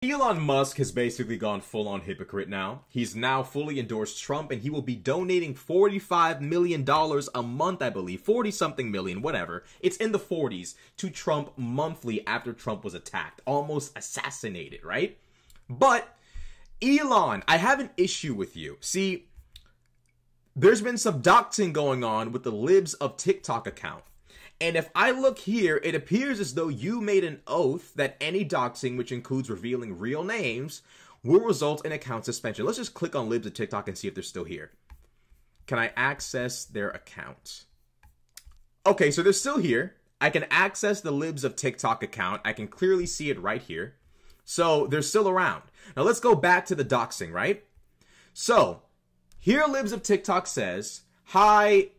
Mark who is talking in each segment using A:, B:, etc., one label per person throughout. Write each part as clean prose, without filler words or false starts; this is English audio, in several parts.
A: Elon Musk has basically gone full-on hypocrite now. He's now fully endorsed Trump, and he will be donating $45 million a month, I believe. 40-something million, whatever. It's in the 40s to Trump monthly after Trump was attacked. Almost assassinated, right? But, Elon, I have an issue with you. See, there's been some doxing going on with the Libs of TikTok account. And if I look here, it appears as though you made an oath that any doxing, which includes revealing real names, will result in account suspension. Let's just click on Libs of TikTok and see if they're still here. Can I access their account? Okay, so they're still here. I can access the Libs of TikTok account. I can clearly see it right here. So they're still around. Now let's go back to the doxing, right? So here Libs of TikTok says, "Hi,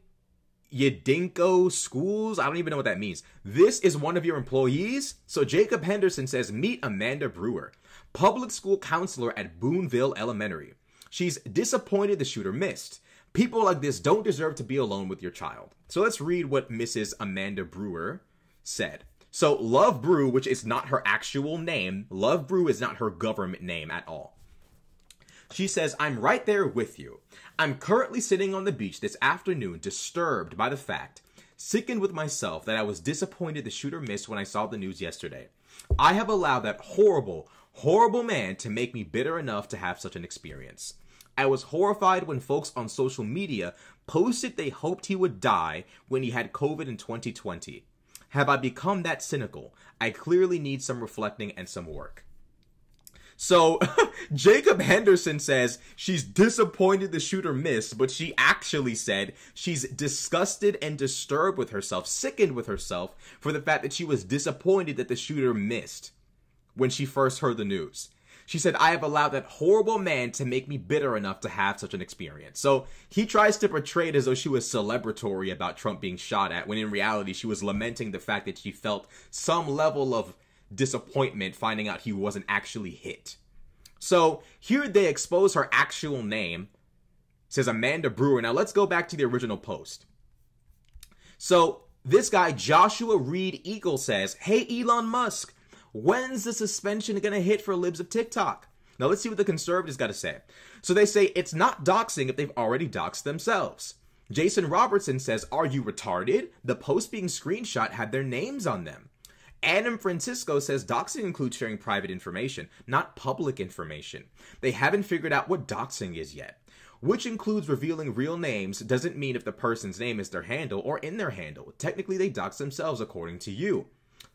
A: Yedinko Schools." I don't even know what that means. "This is one of your employees?" So Jacob Henderson says, "Meet Amanda Brewer, public school counselor at Boonville Elementary. She's disappointed the shooter missed. People like this don't deserve to be alone with your child." So let's read what Mrs. Amanda Brewer said. So Love Brew, which is not her actual name, Love Brew is not her government name at all. She says, "I'm right there with you. I'm currently sitting on the beach this afternoon, disturbed by the fact, sickened with myself that I was disappointed the shooter missed when I saw the news yesterday. I have allowed that horrible, horrible man to make me bitter enough to have such an experience. I was horrified when folks on social media posted they hoped he would die when he had COVID in 2020. Have I become that cynical? I clearly need some reflecting and some work." So Jacob Henderson says she's disappointed the shooter missed, but she actually said she's disgusted and disturbed with herself, sickened with herself for the fact that she was disappointed that the shooter missed when she first heard the news. She said, "I have allowed that horrible man to make me bitter enough to have such an experience." So he tries to portray it as though she was celebratory about Trump being shot at, when in reality she was lamenting the fact that she felt some level of disappointment finding out he wasn't actually hit. So here they expose her actual name. It says Amanda Brewer. Now let's go back to the original post. So this guy, Joshua Reed Eagle, says, "Hey Elon Musk, when's the suspension gonna hit for Libs of TikTok?" Now let's see what the conservatives got to say. So they say it's not doxing if they've already doxed themselves. Jason Robertson says, "Are you retarded? The post being screenshot had their names on them." Adam Francisco says doxing includes sharing private information, not public information. They haven't figured out what doxing is yet. Which includes revealing real names doesn't mean if the person's name is their handle or in their handle. Technically, they dox themselves according to you.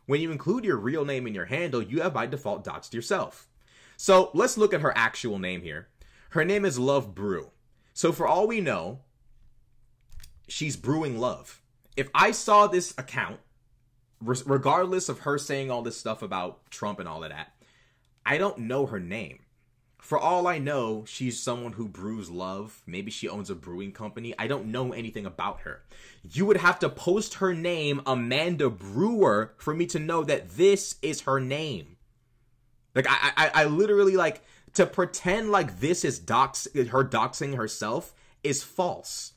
A: When you include your real name in your handle, you have by default doxed yourself. So let's look at her actual name here. Her name is Love Brew. So for all we know, she's brewing love. If I saw this account, regardless of her saying all this stuff about Trump and all of that, I don't know her name. For all I know, she's someone who brews love. Maybe she owns a brewing company. I don't know anything about her. You would have to post her name, Amanda Brewer, for me to know that this is her name. Like, I literally, like, to pretend like this is her doxing herself is false.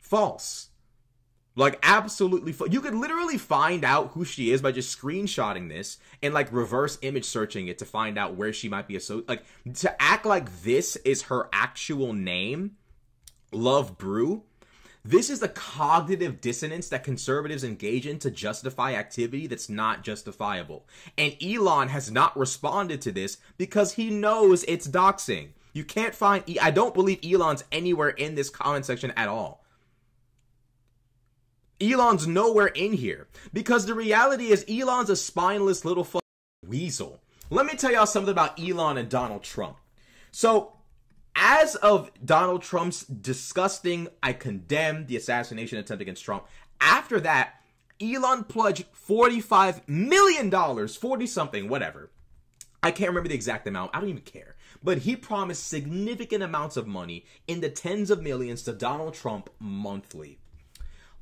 A: False. Like, absolutely. You could literally find out who she is by just screenshotting this and, like, reverse image searching it to find out where she might be associated. Like, to act like this is her actual name, Love Brew, this is the cognitive dissonance that conservatives engage in to justify activity that's not justifiable. And Elon has not responded to this because he knows it's doxing. You can't find... I don't believe Elon's anywhere in this comment section at all. Elon's nowhere in here because the reality is Elon's a spineless little weasel. Let me tell y'all something about Elon and Donald Trump. So, as of Donald Trump's disgusting, I condemn the assassination attempt against Trump. After that, Elon pledged $45 million, 40 something, whatever. I can't remember the exact amount. I don't even care. But he promised significant amounts of money in the tens of millions to Donald Trump monthly.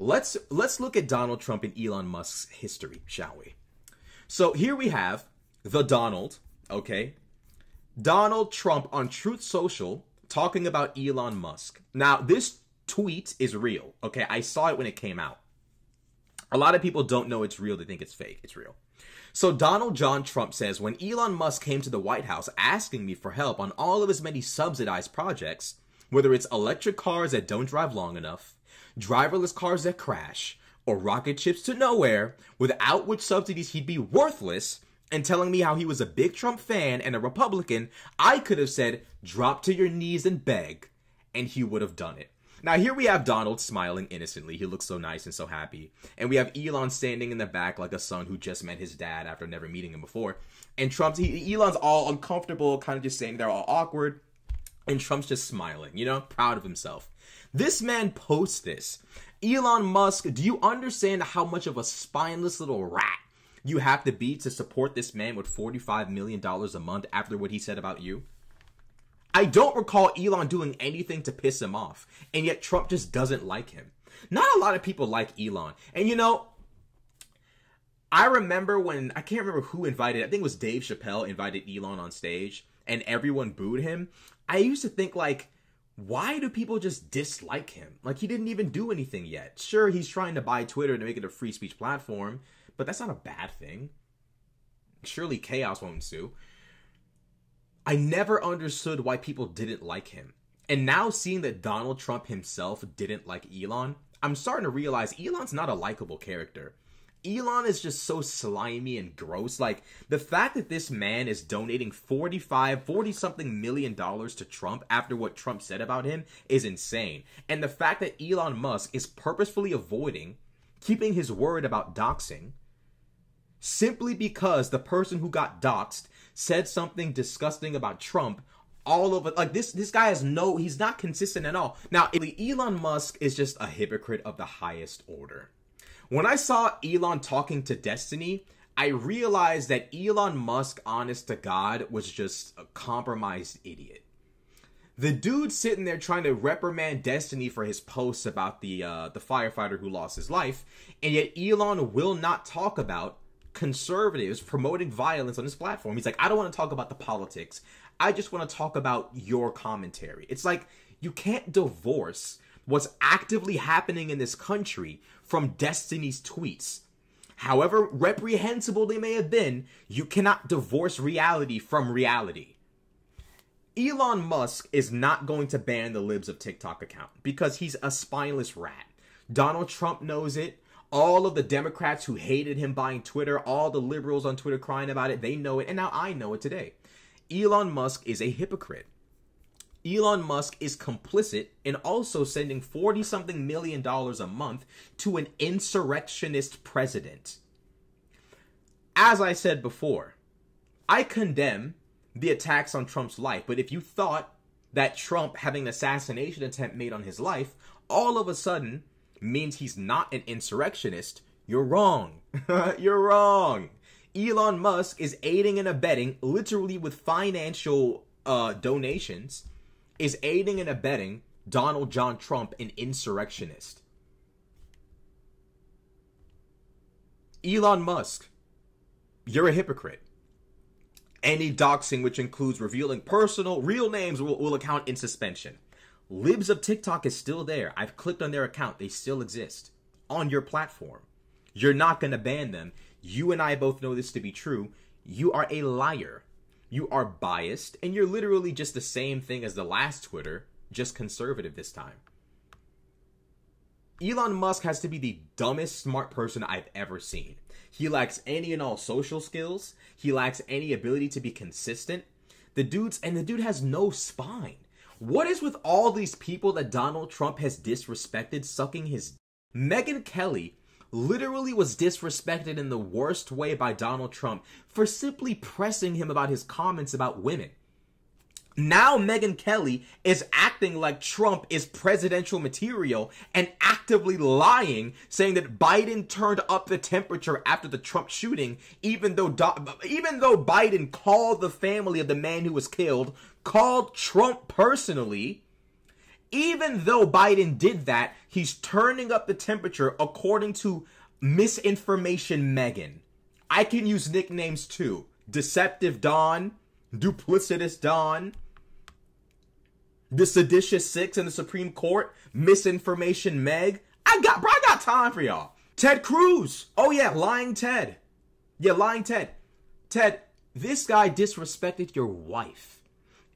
A: Let's look at Donald Trump and Elon Musk's history, shall we? So here we have the Donald, okay? Donald Trump on Truth Social talking about Elon Musk. Now, this tweet is real, okay? I saw it when it came out. A lot of people don't know it's real. They think it's fake. It's real. So Donald John Trump says, when Elon Musk came to the White House asking me for help on all of his many subsidized projects, whether it's electric cars that don't drive long enough, driverless cars that crash, or rocket ships to nowhere, without which subsidies he'd be worthless, and telling me how he was a big Trump fan and a Republican, I could have said, drop to your knees and beg, and he would have done it. Now here we have Donald smiling innocently. He looks so nice and so happy. And we have Elon standing in the back like a son who just met his dad after never meeting him before. And Elon's all uncomfortable, kind of just saying they're all awkward. And Trump's just smiling, you know, proud of himself. This man posts this. Elon Musk, do you understand how much of a spineless little rat you have to be to support this man with $45 million a month after what he said about you? I don't recall Elon doing anything to piss him off, and yet Trump just doesn't like him. Not a lot of people like Elon. And you know, I remember when, I can't remember who invited, I think it was Dave Chappelle invited Elon on stage, and everyone booed him. I used to think, like, why do people just dislike him? Like, he didn't even do anything yet. Sure, he's trying to buy Twitter to make it a free speech platform, but that's not a bad thing. Surely chaos won't ensue. I never understood why people didn't like him. And now seeing that Donald Trump himself didn't like Elon, I'm starting to realize Elon's not a likable character. Elon is just so slimy and gross. Like, the fact that this man is donating 40-something million dollars to Trump after what Trump said about him is insane. And the fact that Elon Musk is purposefully avoiding keeping his word about doxing simply because the person who got doxed said something disgusting about Trump, all of it. Like, this guy has he's not consistent at all. Now, Elon Musk is just a hypocrite of the highest order. When I saw Elon talking to Destiny, I realized that Elon Musk, honest to God, was just a compromised idiot. The dude sitting there trying to reprimand Destiny for his posts about the firefighter who lost his life, and yet Elon will not talk about conservatives promoting violence on his platform. He's like, I don't want to talk about the politics. I just want to talk about your commentary. It's like, you can't divorce what's actively happening in this country from Destiny's tweets. However reprehensible they may have been, you cannot divorce reality from reality. Elon Musk is not going to ban the Libs of TikTok account because he's a spineless rat. Donald Trump knows it. All of the Democrats who hated him buying Twitter, all the liberals on Twitter crying about it, they know it, and now I know it today. Elon Musk is a hypocrite. Elon Musk is complicit in also sending 40-something million dollars a month to an insurrectionist president. As I said before, I condemn the attacks on Trump's life, but if you thought that Trump having an assassination attempt made on his life all of a sudden means he's not an insurrectionist, you're wrong. You're wrong. Elon Musk is aiding and abetting, literally with financial donations, is aiding and abetting Donald John Trump, an insurrectionist. Elon Musk, you're a hypocrite. Any doxing, which includes revealing real names, will account in suspension. Libs of TikTok is still there. I've clicked on their account. They still exist on your platform. You're not going to ban them. You and I both know this to be true. You are a liar. You are biased, and you're literally just the same thing as the last Twitter, just conservative this time. Elon Musk has to be the dumbest smart person I've ever seen. He lacks any and all social skills. He lacks any ability to be consistent. The dude has no spine. What is with all these people that Donald Trump has disrespected sucking his... Megyn Kelly literally was disrespected in the worst way by Donald Trump for simply pressing him about his comments about women. Now Megyn Kelly is acting like Trump is presidential material and actively lying, saying that Biden turned up the temperature after the Trump shooting, even though Biden called the family of the man who was killed, called Trump personally. Even though Biden did that, he's turning up the temperature according to Misinformation Megyn. I can use nicknames too. Deceptive Don, Duplicitous Don, the Seditious Six in the Supreme Court, Misinformation Meg. I got time for y'all. Ted Cruz. Oh yeah, Lying Ted. Yeah, lying Ted. Ted, this guy disrespected your wife.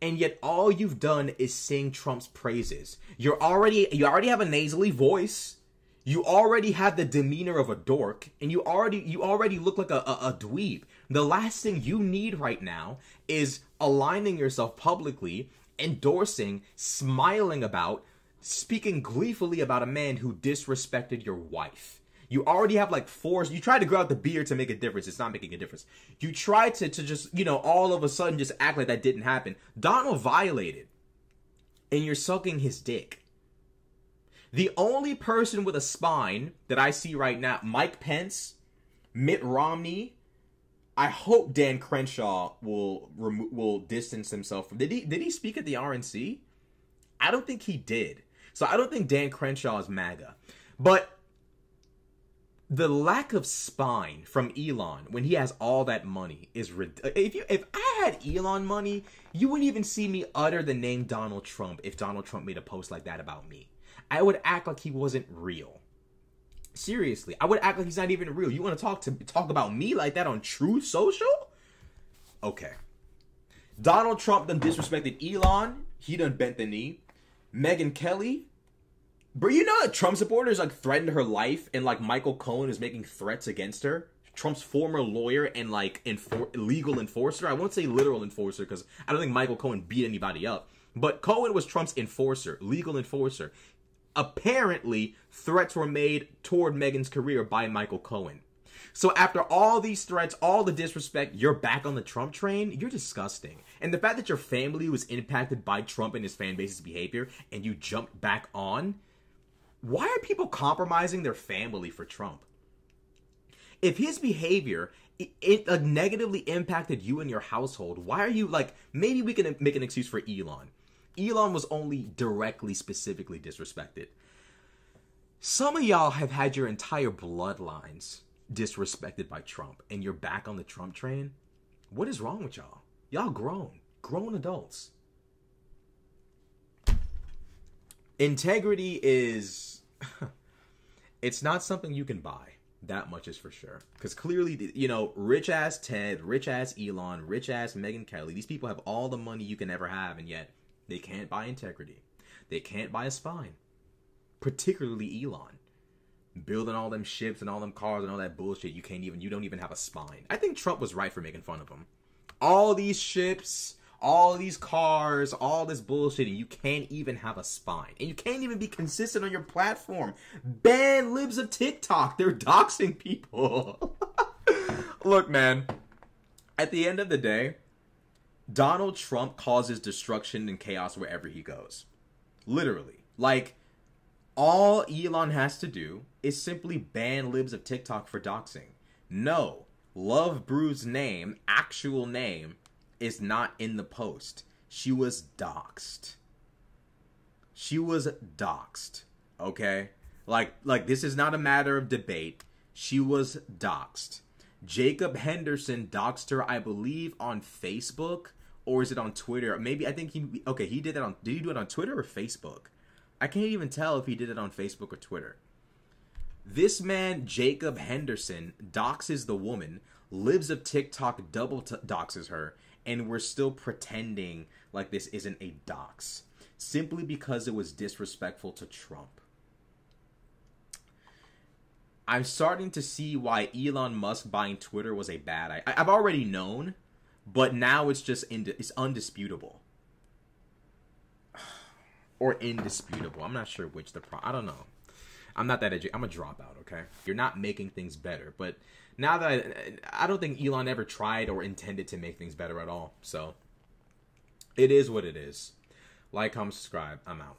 A: And yet all you've done is sing Trump's praises. You already have a nasally voice. You already have the demeanor of a dork, and you already look like a dweeb. The last thing you need right now is aligning yourself publicly, endorsing, smiling about, speaking gleefully about a man who disrespected your wife. You already have like you tried to grow out the beard to make a difference. It's not making a difference. You tried to just, all of a sudden just act like that didn't happen. Donald violated, and you're sucking his dick. The only person with a spine that I see right now, Mike Pence, Mitt Romney. I hope Dan Crenshaw will distance himself from. Did he speak at the RNC? I don't think he did. So I don't think Dan Crenshaw is MAGA. But the lack of spine from Elon when he has all that money is ridiculous. If I had Elon money, you wouldn't even see me utter the name Donald Trump if Donald Trump made a post like that about me. I would act like he wasn't real. Seriously, I would act like he's not even real. You want to talk about me like that on Truth Social? Okay. Donald Trump done disrespected Elon. He done bent the knee. Megyn Kelly. Bro, you know that Trump supporters like threatened her life, and like Michael Cohen is making threats against her? Trump's former lawyer and like legal enforcer. I won't say literal enforcer because I don't think Michael Cohen beat anybody up. But Cohen was Trump's enforcer, legal enforcer. Apparently, threats were made toward Megyn's career by Michael Cohen. So after all these threats, all the disrespect, you're back on the Trump train? You're disgusting. And the fact that your family was impacted by Trump and his fan base's behavior, and you jumped back on? Why are people compromising their family for Trump? If his behavior it negatively impacted you and your household, why are you like, maybe we can make an excuse for Elon. Elon was only directly, specifically disrespected. Some of y'all have had your entire bloodlines disrespected by Trump, and you're back on the Trump train? What is wrong with y'all? Y'all grown adults. Integrity is, it's not something you can buy. That much is for sure. Because clearly, rich-ass Ted, rich-ass Elon, rich-ass Megyn Kelly, these people have all the money you can ever have, and yet they can't buy integrity. They can't buy a spine. Particularly Elon. Building all them ships and all them cars and all that bullshit, you don't even have a spine. I think Trump was right for making fun of him. All these ships, all these cars, all this bullshit, and you can't even have a spine. And you can't even be consistent on your platform. Ban libs of TikTok. They're doxing people. Look, man. At the end of the day, Donald Trump causes destruction and chaos wherever he goes. Literally. Like, all Elon has to do is simply ban libs of TikTok for doxing. No. Love Brew's name, actual name, is not in the post. She was doxed. She was doxed. Okay? Like this is not a matter of debate. She was doxed. Jacob Henderson doxed her, I believe, on Facebook, or is it on Twitter? Maybe, I think he did that on, did he do it on Twitter or Facebook? I can't even tell if he did it on Facebook or Twitter. This man, Jacob Henderson, doxes the woman, libs of TikTok doxes her, and we're still pretending like this isn't a dox. Simply because it was disrespectful to Trump. I'm starting to see why Elon Musk buying Twitter was a bad idea. I've already known, but now it's just it's undisputable. Or indisputable. I'm not sure which I don't know. I'm not that educated. I'm a dropout, okay? You're not making things better. But now that I don't think Elon ever tried or intended to make things better at all. So, it is what it is. Like, comment, subscribe. I'm out.